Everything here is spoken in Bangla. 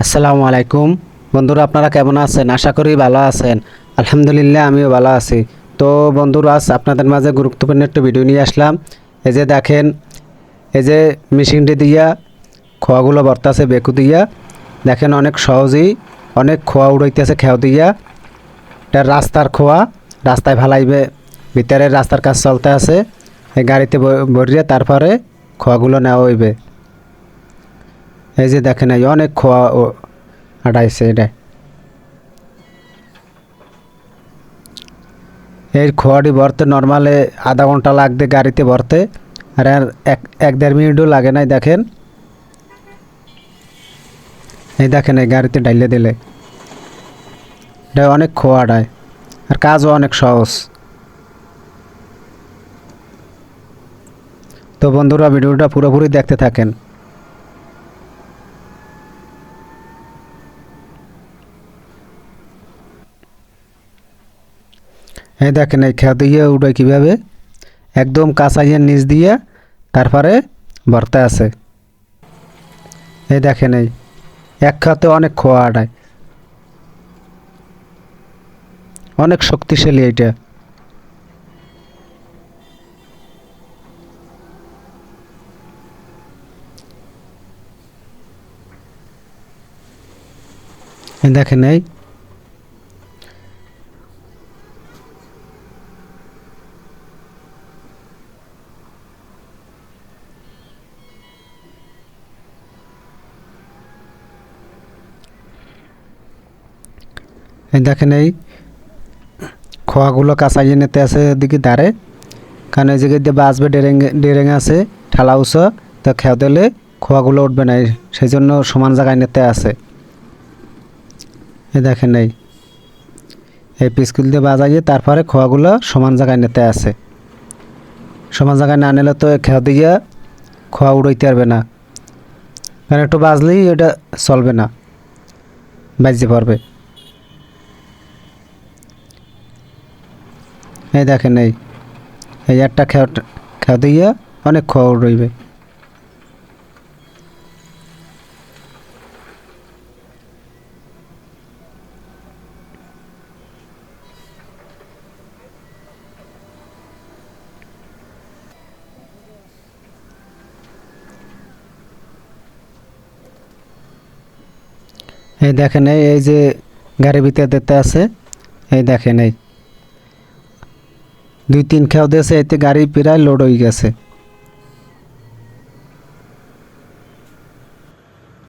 আসসালামু আলাইকুম বন্ধুরা, আপনারা কেমন আছেন? আশা করি ভালো আছেন। আলহামদুলিল্লাহ, আমিও ভালো আছি। তো বন্ধুরা, আজ আপনাদের মাঝে গুরুত্বপূর্ণ একটা ভিডিও নিয়ে আসলাম। এই যে দেখেন, এই যে মেশিনটি দিয়া খোয়াগুলো ভরতাছে বেকু দিয়া। দেখেন অনেক সহজেই অনেক খোয়া উড়াইতেছে খেও দিয়া। এটা রাস্তার খোয়া, রাস্তায় ফালাইবে, ভিতরে রাস্তার কাজ চলতে আছে। এই গাড়িতে ভরিয়ে তারপরে খোয়াগুলো নেওয়া হইবে। এই যে দেখেন, এই অনেক খোয়া আটাইছে এটা। এই খোয়াটি ভরতে নর্মালে আধা ঘন্টা লাগবে গাড়িতে ভরতে, আর এক এক দেড় মিনিটও লাগে নাই। দেখেন, এই দেখেন এই গাড়িতে ডাইলে দিলে এটা অনেক খোয়া আটায়, আর কাজও অনেক সহজ। তো বন্ধুরা, ভিডিওটা পুরোপুরি দেখতে থাকেন। এই দেখেন এই খেয়া দিয়ে উঠে কীভাবে একদম কাঁচাইয়ের নিচ দিয়ে তারপরে ভরতে আছে। এই দেখেন এই এক খাতে অনেক খোয়া আটায়, অনেক শক্তিশালী এইটা। এই দেখেন এই দেখেন এই খোয়াগুলো কাঁচাইয়ে নিতে আছে এদিকে দাঁড়ে, কারণ এই জায়গায় দিয়ে বাঁচবে ডেরেঙ্গে আছে ঠালা উঁচু, তো খেয়া দিলে খোয়াগুলো উঠবে না, সেই জন্য সমান জায়গায় নিতে আছে। এই দেখেন এই পিসকুল দিয়ে বাজাইয়ে তারপরে খোয়াগুলো সমান জায়গায় নিতে আছে। সমান জায়গায় না নিলে তো খেয়া দিয়ে খোয়া উড়াইতে পারবে না, কারণ একটু বাজলেই এটা চলবে না, বাজতে পারবে। এই দেখেন এই একটা খেয়া দিয়ে অনেক খোয়া উড়াইবে। এই দেখেন এই যে গাড়ির ভিতরে দিতে আছে, এই দেখেন এই দুই তিন খেয়াও দিয়েছে, এতে গাড়ি প্রায় লোড হয়ে গেছে।